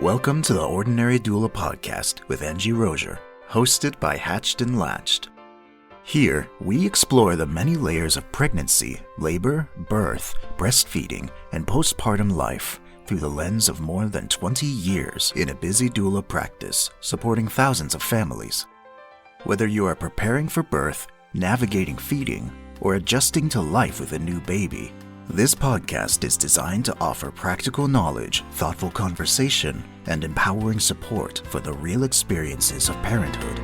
Welcome to the Ordinary Doula podcast with Angie Rosier, hosted by Hatched and Latched. Here, we explore the many layers of pregnancy, labor, birth, breastfeeding, and postpartum life through the lens of more than 20 years in a busy doula practice supporting thousands of families. Whether you are preparing for birth, navigating feeding, or adjusting to life with a new baby, this podcast is designed to offer practical knowledge, thoughtful conversation, and empowering support for the real experiences of parenthood.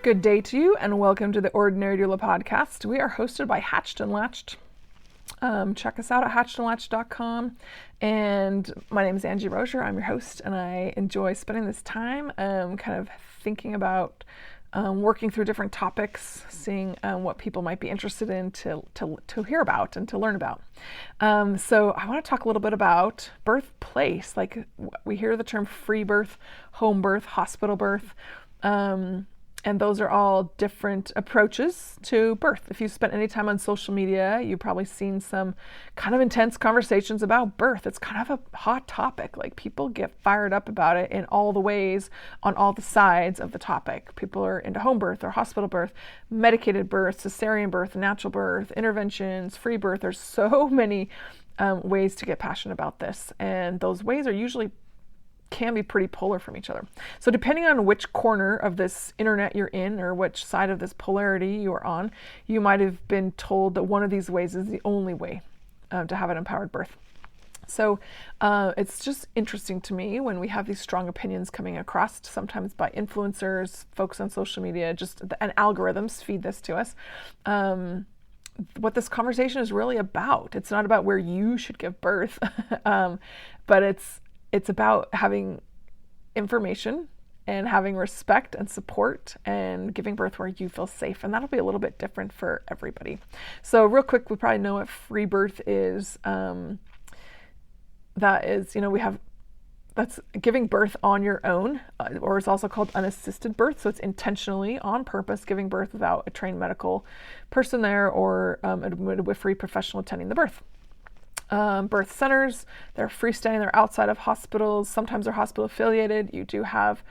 Good day to you, and welcome to the Ordinary Doula podcast. We are hosted by Hatched and Latched. Check us out at hatchedandlatched.com. And my name is Angie Rosier. I'm your host, and I enjoy spending this time kind of thinking about working through different topics, seeing what people might be interested in to hear about and to learn about. So I want to talk a little bit about birthplace. Like, we hear the term free birth, home birth, hospital birth. And those are all different approaches to birth. If you spent any time on social media, you've probably seen some kind of intense conversations about birth. It's kind of a hot topic. Like, people get fired up about it in all the ways, on all the sides of the topic. People are into home birth or hospital birth, medicated birth, cesarean birth, natural birth, interventions, free birth. There's so many ways to get passionate about this. And those ways are usually can be pretty polar from each other. So depending on which corner of this internet you're in, or which side of this polarity you are on, you might have been told that one of these ways is the only way to have an empowered birth. So it's just interesting to me when we have these strong opinions coming across, sometimes by influencers, folks on social media, and algorithms feed this to us. What this conversation is really about. It's not about where you should give birth, but it's about having information and having respect and support and giving birth where you feel safe. And that'll be a little bit different for everybody. So real quick, we probably know what free birth is. That's giving birth on your own, or it's also called unassisted birth. So it's intentionally, on purpose, giving birth without a trained medical person there or a midwifery professional attending the birth. Birth centers, they're freestanding, they're outside of hospitals. Sometimes they're hospital affiliated. You do have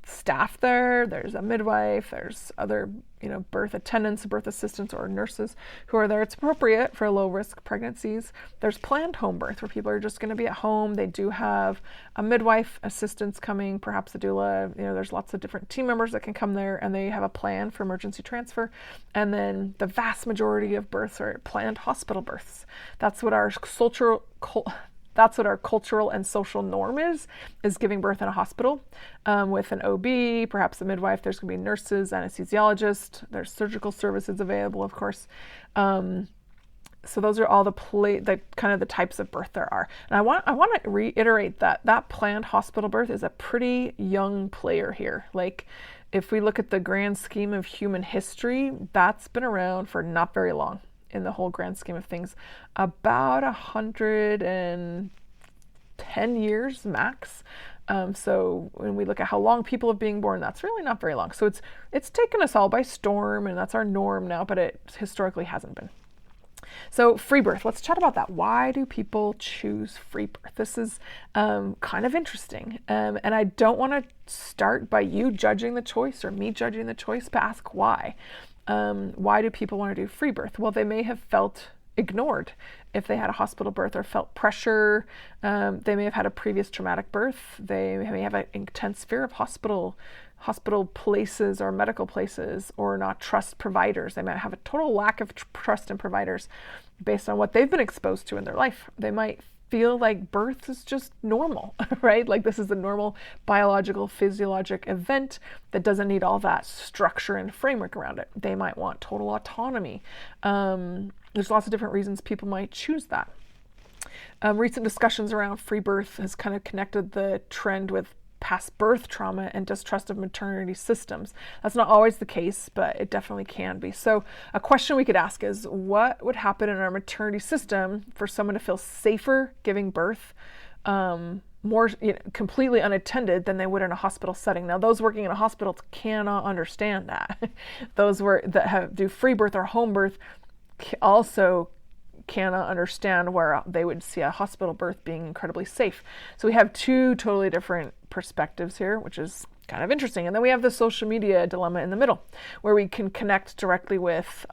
staff there. There's a midwife, there's other, birth attendants, birth assistants, or nurses who are there. It's appropriate for low risk pregnancies. There's planned home birth where people are just going to be at home. They do have a midwife assistants coming, perhaps a doula. There's lots of different team members that can come there, and they have a plan for emergency transfer. And then the vast majority of births are planned hospital births. That's what our cultural and social norm is giving birth in a hospital with an OB, perhaps a midwife. There's going to be nurses, anesthesiologists. There's surgical services available, of course. So those are all the kind of the types of birth there are. And I want to reiterate that planned hospital birth is a pretty young player here. Like, if we look at the grand scheme of human history, that's been around for not very long. In the whole grand scheme of things, about 110 years max. So when we look at how long people have been born, that's really not very long. So it's taken us all by storm, and that's our norm now, but it historically hasn't been. So free birth, let's chat about that. Why do people choose free birth? This is kind of interesting. And I don't want to start by you judging the choice or me judging the choice, but ask why. Why do people want to do free birth? Well, they may have felt ignored if they had a hospital birth, or felt pressure. They may have had a previous traumatic birth. They may have an intense fear of hospital places or medical places, or not trust providers. They might have a total lack of trust in providers based on what they've been exposed to in their life. They might feel like birth is just normal, right? Like, this is a normal biological, physiologic event that doesn't need all that structure and framework around it. They might want total autonomy. There's lots of different reasons people might choose that. Recent discussions around free birth has kind of connected the trend with past birth trauma and distrust of maternity systems. That's not always the case, but it definitely can be. So a question we could ask is, what would happen in our maternity system for someone to feel safer giving birth more completely unattended than they would in a hospital setting. Now, those working in a hospital cannot understand that. Those that do free birth or home birth also cannot understand where they would see a hospital birth being incredibly safe. So we have two totally different perspectives here, which is kind of interesting. And then we have the social media dilemma in the middle, where we can connect directly with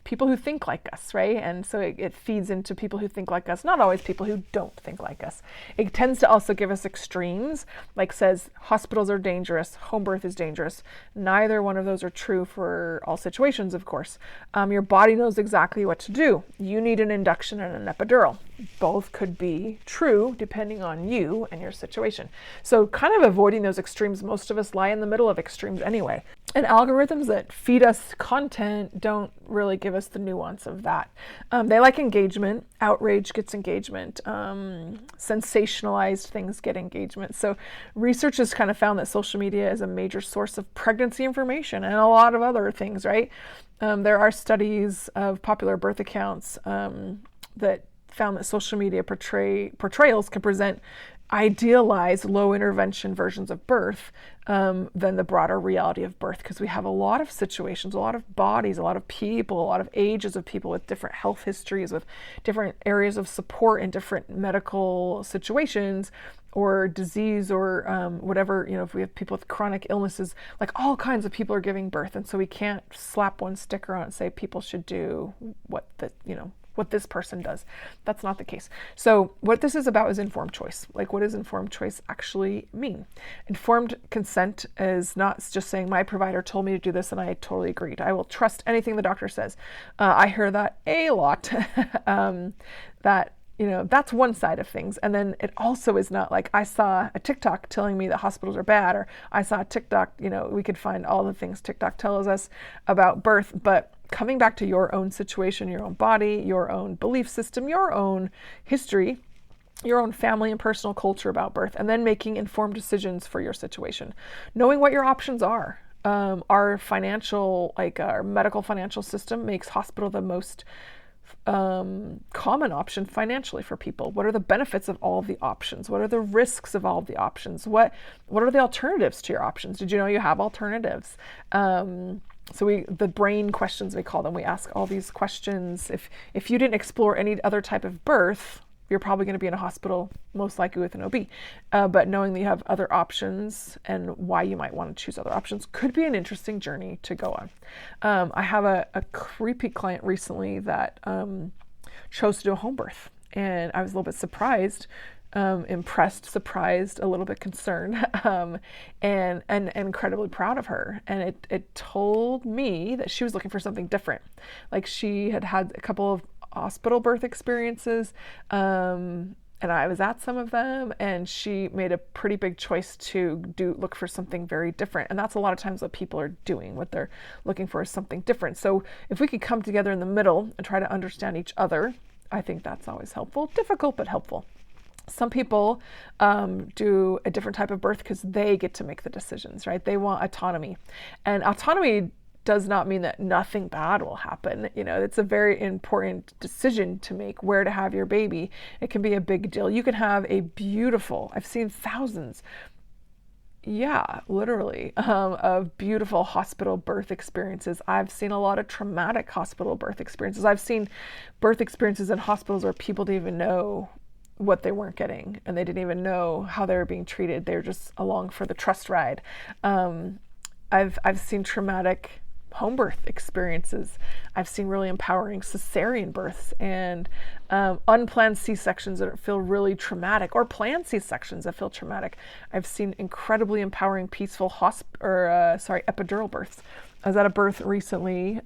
people who think like us, right? And so it feeds into people who think like us, not always people who don't think like us. It tends to also give us extremes, like says hospitals are dangerous, home birth is dangerous. Neither one of those are true for all situations, of course. Your body knows exactly what to do. You need an induction and an epidural. Both could be true depending on you and your situation. So kind of avoiding those extremes, most of us lie in the middle of extremes anyway. And algorithms that feed us content don't really give us the nuance of that. They like engagement. Outrage gets engagement. Sensationalized things get engagement. So research has kind of found that social media is a major source of pregnancy information and a lot of other things, right? There are studies of popular birth accounts that found that social media portrayals can present idealized low intervention versions of birth than the broader reality of birth, because we have a lot of situations, a lot of bodies, a lot of people, a lot of ages of people with different health histories, with different areas of support in different medical situations or disease or whatever, if we have people with chronic illnesses, like all kinds of people are giving birth. And so we can't slap one sticker on it and say people should do what this person does. That's not the case. So what this is about is informed choice. Like, what does informed choice actually mean? Informed consent is not just saying my provider told me to do this and I totally agreed. I will trust anything the doctor says. I hear that a lot. That's one side of things. And then it also is not like I saw a TikTok telling me that hospitals are bad, or I saw a TikTok, we could find all the things TikTok tells us about birth, but coming back to your own situation, your own body, your own belief system, your own history, your own family and personal culture about birth, and then making informed decisions for your situation. Knowing what your options are. Our medical financial system makes hospital the most common option financially for people. What are the benefits of all of the options? What are the risks of all of the options? What are the alternatives to your options? Did you know you have alternatives? So the brain questions, we call them, we ask all these questions. If you didn't explore any other type of birth, you're probably going to be in a hospital, most likely with an OB. But knowing that you have other options and why you might want to choose other options could be an interesting journey to go on. I have a creepy client recently that chose to do a home birth. And I was a little bit surprised, impressed, surprised, a little bit concerned, and incredibly proud of her. And it told me that she was looking for something different. Like, she had a couple of hospital birth experiences, and I was at some of them, and she made a pretty big choice to look for something very different. And that's a lot of times what people are doing. What they're looking for is something different. So if we could come together in the middle and try to understand each other, I think that's always helpful. Difficult, but helpful. Some people do a different type of birth because they get to make the decisions, right? They want autonomy. And autonomy does not mean that nothing bad will happen. It's a very important decision to make where to have your baby. It can be a big deal. You can have I've seen thousands, literally, of beautiful hospital birth experiences. I've seen a lot of traumatic hospital birth experiences. I've seen birth experiences in hospitals where people didn't even know what they weren't getting, and they didn't even know how they were being treated. They were just along for the trust ride. I've seen traumatic home birth experiences. I've seen really empowering cesarean births and unplanned C-sections that feel really traumatic, or planned C-sections that feel traumatic. I've seen incredibly empowering, peaceful epidural births. I was at a birth recently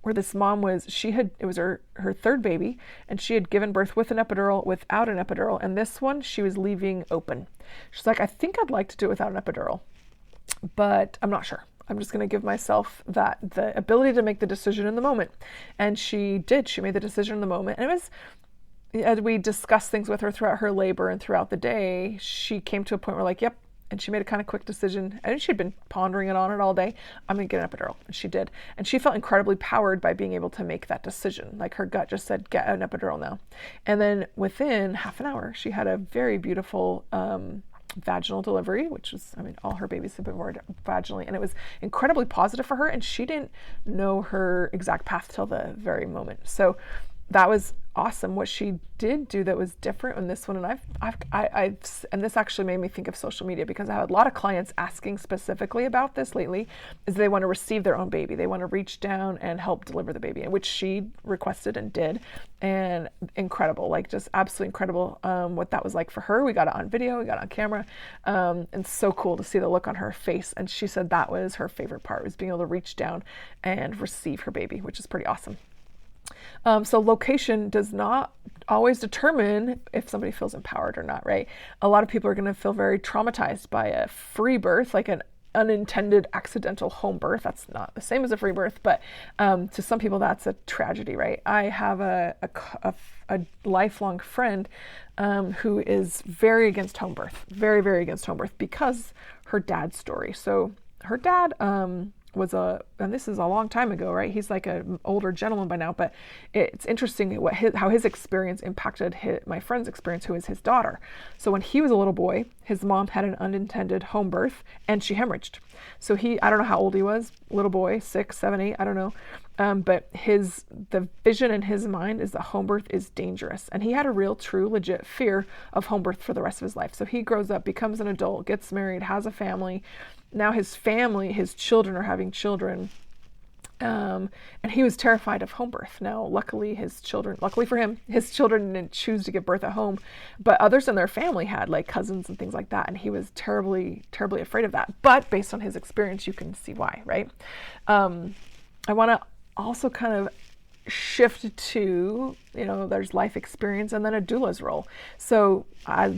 where this mom it was her third baby, and she had given birth with an epidural, without an epidural, and this one she was leaving open. She's like, I think I'd like to do it without an epidural, but I'm not sure. I'm just going to give myself the ability to make the decision in the moment. And she did. She made the decision in the moment. And it was, as we discussed things with her throughout her labor and throughout the day, she came to a point where, like, yep, And she made a kind of quick decision. And she'd been pondering on it all day. I'm going to get an epidural. And she did. And she felt incredibly powered by being able to make that decision. Like her gut just said, get an epidural now. And then within half an hour, she had a very beautiful vaginal delivery, which was, I mean, all her babies have been born vaginally, and it was incredibly positive for her, and she didn't know her exact path till the very moment. So that was awesome. What she did do that was different in this one, and and this actually made me think of social media, because I had a lot of clients asking specifically about this lately, is they want to receive their own baby. They want to reach down and help deliver the baby, which she requested and did, and incredible, like just absolutely incredible what that was like for her. We got it on video, we got it on camera, and so cool to see the look on her face. And she said that was her favorite part, was being able to reach down and receive her baby, which is pretty awesome. So location does not always determine if somebody feels empowered or not, right? A lot of people are going to feel very traumatized by a free birth, like an unintended accidental home birth. That's not the same as a free birth, but to some people that's a tragedy, right? I have a lifelong friend who is very against home birth, very, very against home birth, because her dad's story. So her dad and this is a long time ago, right? He's like an older gentleman by now, but it's interesting how his experience impacted my friend's experience, who is his daughter. So when he was a little boy, his mom had an unintended home birth and she hemorrhaged. So I don't know how old he was, little boy, 6, 7, 8, I don't know. But the vision in his mind is that home birth is dangerous. And he had a real, true, legit fear of home birth for the rest of his life. So he grows up, becomes an adult, gets married, has a family. Now his children are having children. And he was terrified of home birth. Now, luckily for him, his children didn't choose to give birth at home, but others in their family had, like cousins and things like that. And he was terribly, terribly afraid of that. But based on his experience, you can see why, right? I want to also kind of shift to, there's life experience and then a doula's role. So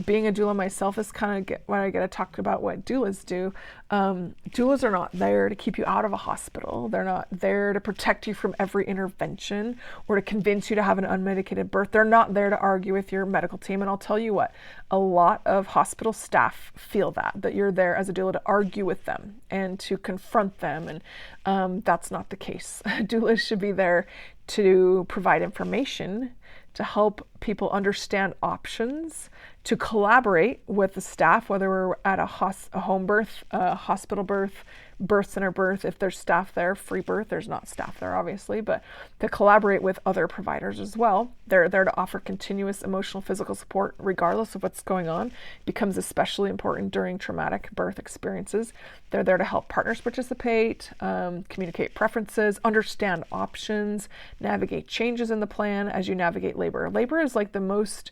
being a doula myself is kind of when I get to talk about what doulas do. Doulas are not there to keep you out of a hospital. They're not there to protect you from every intervention or to convince you to have an unmedicated birth. They're not there to argue with your medical team. And I'll tell you what, a lot of hospital staff feel that you're there as a doula to argue with them and to confront them. And that's not the case. Doulas should be there to provide information, to help people understand options, to collaborate with the staff, whether we're at a home birth, a hospital birth, birth center birth. If there's staff there, free birth, there's not staff there, obviously, but to collaborate with other providers as well. They're there to offer continuous emotional, physical support, regardless of what's going on. It becomes especially important during traumatic birth experiences. They're there to help partners participate, communicate preferences, understand options, navigate changes in the plan as you navigate labor. Labor is like the most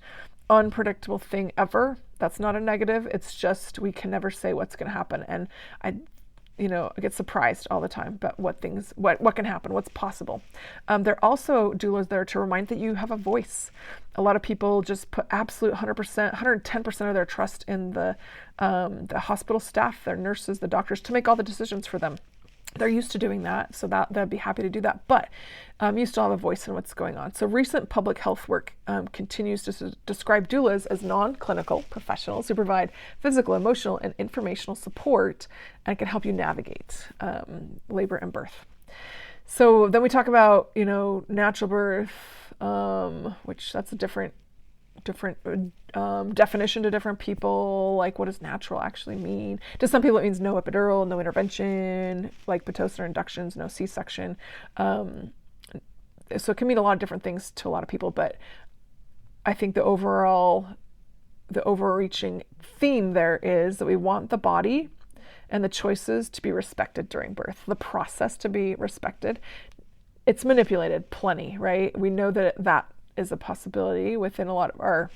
unpredictable thing ever. That's not a negative. It's just we can never say what's going to happen. And I get surprised all the time about what can happen, what's possible. They're also doulas there to remind that you have a voice. A lot of people just put absolute 100%, 110% of their trust in the hospital staff, their nurses, the doctors, to make all the decisions for them. They're used to doing that, so they'd be happy to do that. But you still have a voice in what's going on. So recent public health work continues to describe doulas as non-clinical professionals who provide physical, emotional, and informational support and can help you navigate labor and birth. So then we talk about, natural birth, which that's a different definition to different people. Like, what does natural actually mean? To some people it means no epidural, no intervention, like Pitocin or inductions, no C-section. So it can mean a lot of different things to a lot of people, but I think the overreaching theme there is that we want the body and the choices to be respected during birth, the process to be respected. It's manipulated plenty, right? We know that is a possibility within a lot of our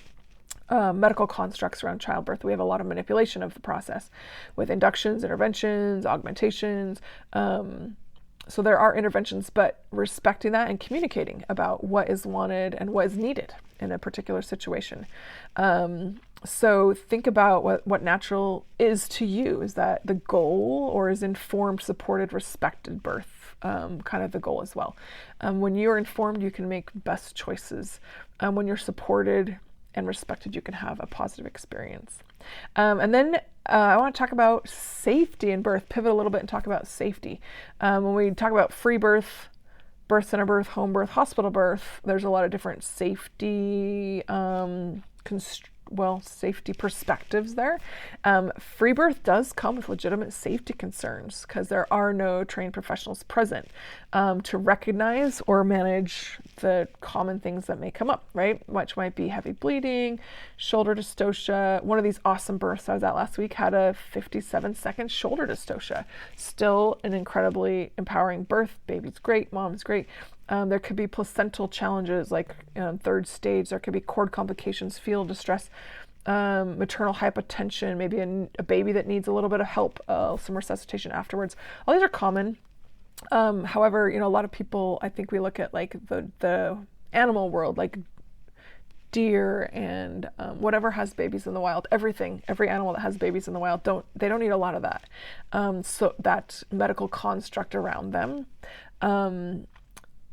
medical constructs around childbirth. We have a lot of manipulation of the process with inductions, interventions, augmentations. So there are interventions, but respecting that and communicating about what is wanted and what is needed in a particular situation. So think about what natural is to you. Is that the goal, or is informed, supported, respected birth kind of the goal as well? When you're informed, you can make best choices. When you're supported and respected, you can have a positive experience. And then I want to talk about safety in birth, pivot a little bit and talk about safety. When we talk about free birth, birth center birth, home birth, hospital birth, there's a lot of different safety safety perspectives there. Free birth does come with legitimate safety concerns because there are no trained professionals present to recognize or manage the common things that may come up, right? Which might be heavy bleeding, shoulder dystocia. One of these awesome births I was at last week had a 57-second shoulder dystocia. Still an incredibly empowering birth. Baby's great, mom's great. There could be placental challenges like third stage. There could be cord complications, fetal distress, maternal hypotension, maybe a baby that needs a little bit of help, some resuscitation afterwards. All these are common. However, a lot of people, I think we look at like the animal world, like deer and whatever has babies in the wild, every animal that has babies in the wild, they don't need a lot of that. So that medical construct around them.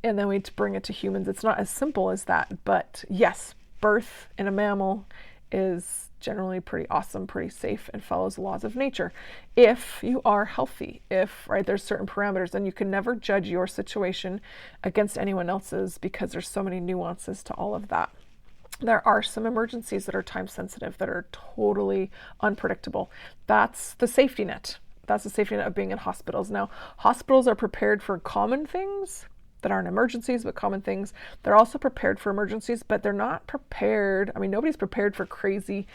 And then we bring it to humans. It's not as simple as that, but yes, birth in a mammal is generally pretty awesome, pretty safe, and follows the laws of nature. If you are healthy, there's certain parameters, and you can never judge your situation against anyone else's because there's so many nuances to all of that. There are some emergencies that are time sensitive, that are totally unpredictable. That's the safety net. That's the safety net of being in hospitals. Now, hospitals are prepared for common things that aren't emergencies, but common things. They're also prepared for emergencies, but they're not prepared. I mean, nobody's prepared for crazy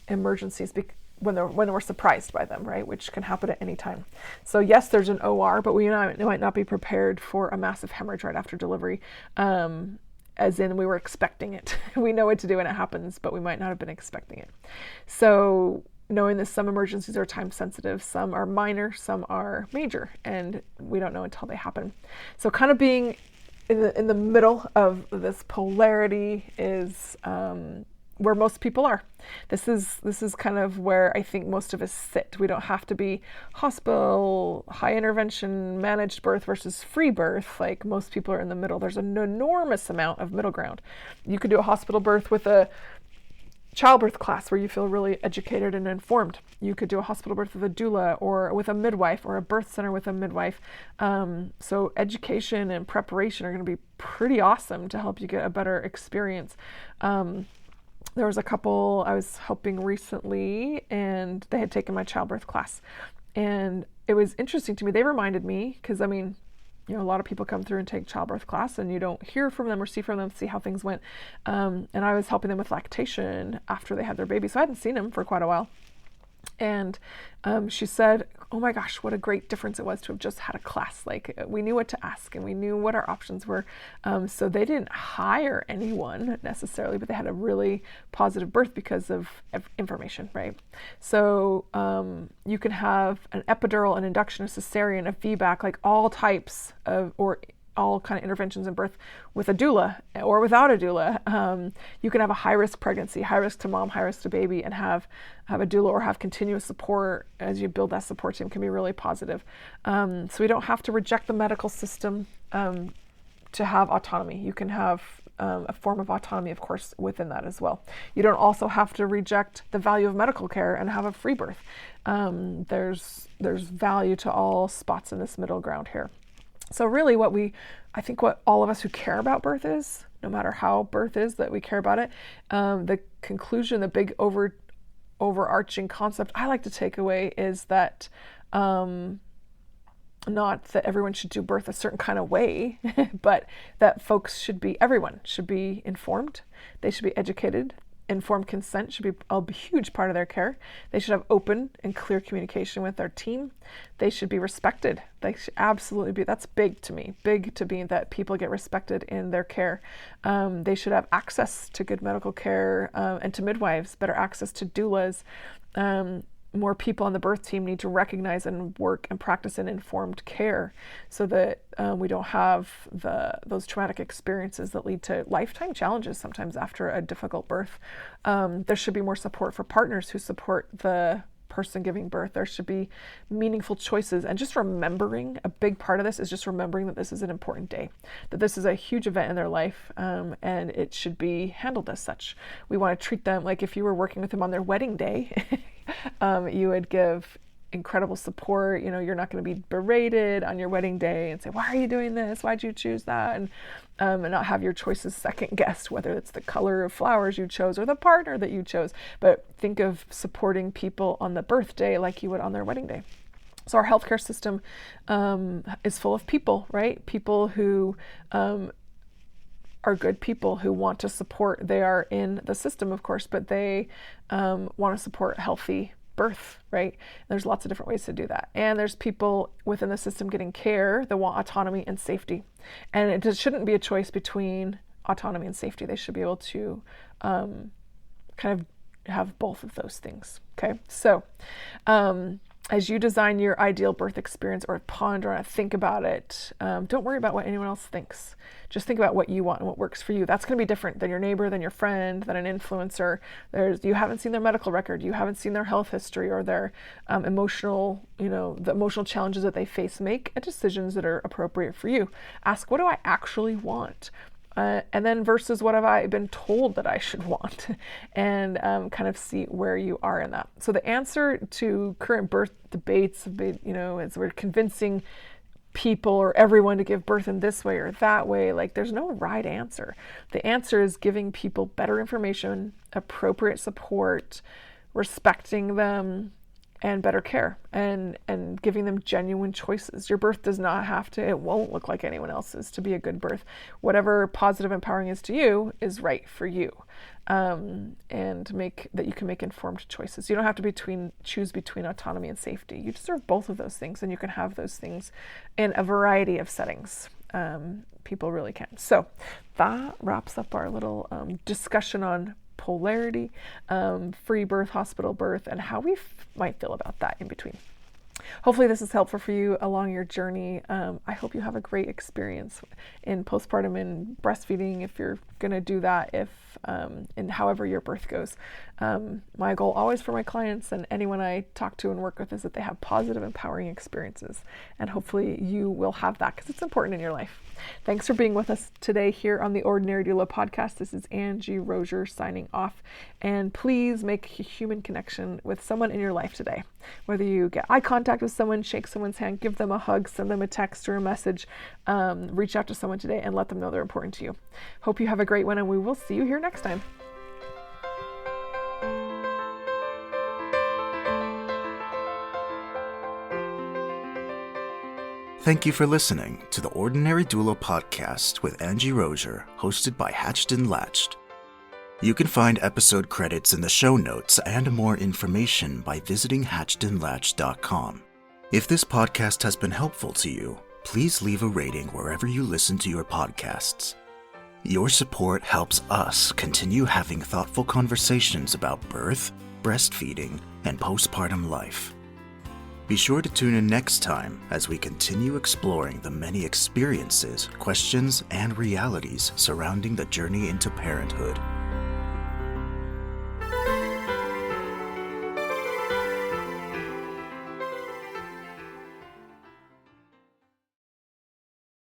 emergencies when we're surprised by them, right? Which can happen at any time. So yes, there's an OR, but we might not be prepared for a massive hemorrhage right after delivery, as in we were expecting it. We know what to do when it happens, but we might not have been expecting it. So knowing that some emergencies are time sensitive, some are minor, some are major, and we don't know until they happen. So kind of being in the middle of this polarity is where most people are. This is kind of where I think most of us sit. We don't have to be hospital, high intervention, managed birth versus free birth. Like most people are in the middle. There's an enormous amount of middle ground. You could do a hospital birth with a childbirth class where you feel really educated and informed. You could do a hospital birth with a doula or with a midwife, or a birth center with a midwife. So education and preparation are going to be pretty awesome to help you get a better experience. There was a couple I was helping recently, and they had taken my childbirth class. And it was interesting to me. They reminded me, because a lot of people come through and take childbirth class and you don't hear from them or see from them, see how things went. And I was helping them with lactation after they had their baby. So I hadn't seen them for quite a while. And she said, oh my gosh, what a great difference it was to have just had a class. Like we knew what to ask and we knew what our options were. So they didn't hire anyone necessarily, but they had a really positive birth because of information, right? So you can have an epidural, an induction, a cesarean, a VBAC, like all types of, or all kind of interventions in birth with a doula or without a doula. You can have a high-risk pregnancy, high risk to mom, high risk to baby, and have a doula or have continuous support as you build that support team can be really positive. So we don't have to reject the medical system to have autonomy. You can have a form of autonomy, of course, within that as well. You don't also have to reject the value of medical care and have a free birth. There's value to all spots in this middle ground here. So really I think what all of us who care about birth is, no matter how birth is, that we care about it, the conclusion, the big overarching concept I like to take away is that not that everyone should do birth a certain kind of way, but that everyone should be informed, they should be educated. Informed consent should be a huge part of their care. They should have open and clear communication with their team. They should be respected. They should absolutely be, that's big to me, big to be that people get respected in their care. They should have access to good medical care and to midwives, better access to doulas. More people on the birth team need to recognize and work and practice in informed care so that we don't have those traumatic experiences that lead to lifetime challenges sometimes after a difficult birth. There should be more support for partners who support the person giving birth. There should be meaningful choices, and just remembering, a big part of this is just remembering that this is an important day, that this is a huge event in their life, and it should be handled as such. We want to treat them like if you were working with them on their wedding day, you would give incredible support. You're not going to be berated on your wedding day and say, why are you doing this? Why'd you choose that? And not have your choices second guessed, whether it's the color of flowers you chose or the partner that you chose. But think of supporting people on the birthday like you would on their wedding day. So our healthcare system is full of people, right? People who are good people who want to support. They are in the system, of course, but they want to support healthy birth, right? There's lots of different ways to do that. And there's people within the system getting care that want autonomy and safety. And it just shouldn't be a choice between autonomy and safety. They should be able to kind of have both of those things. Okay. So as you design your ideal birth experience, or ponder on it, think about it, don't worry about what anyone else thinks. Just think about what you want and what works for you. That's going to be different than your neighbor, than your friend, than an influencer. You haven't seen their medical record, you haven't seen their health history or their emotional, the emotional challenges that they face. Make decisions that are appropriate for you. Ask, what do I actually want? And then versus what have I been told that I should want, and kind of see where you are in that. So the answer to current birth debates have been, is we're convincing people or everyone to give birth in this way or that way. Like, there's no right answer. The answer is giving people better information, appropriate support, respecting them, and better care, and giving them genuine choices. Your birth does not have to, it won't look like anyone else's to be a good birth. Whatever positive empowering is to you is right for you. And that you can make informed choices. You don't have to choose between autonomy and safety. You deserve both of those things, and you can have those things in a variety of settings. People really can. So that wraps up our little discussion on polarity, free birth, hospital birth, and how we might feel about that in between. Hopefully this is helpful for you along your journey. I hope you have a great experience in postpartum and breastfeeding, if you're going to do that, and however your birth goes. My goal always for my clients and anyone I talk to and work with is that they have positive, empowering experiences. And hopefully you will have that, because it's important in your life. Thanks for being with us today here on the Ordinary Doula podcast. This is Angie Rosier signing off. And please make a human connection with someone in your life today. Whether you get eye contact with someone, shake someone's hand, give them a hug, send them a text or a message, reach out to someone today and let them know they're important to you. Hope you have a great one, and we will see you here next time. Thank you for listening to the Ordinary Doula podcast with Angie Rosier, hosted by Hatched and Latched. You can find episode credits in the show notes and more information by visiting hatchedandlatched.com. If this podcast has been helpful to you, please leave a rating wherever you listen to your podcasts. Your support helps us continue having thoughtful conversations about birth, breastfeeding, and postpartum life. Be sure to tune in next time as we continue exploring the many experiences, questions, and realities surrounding the journey into parenthood.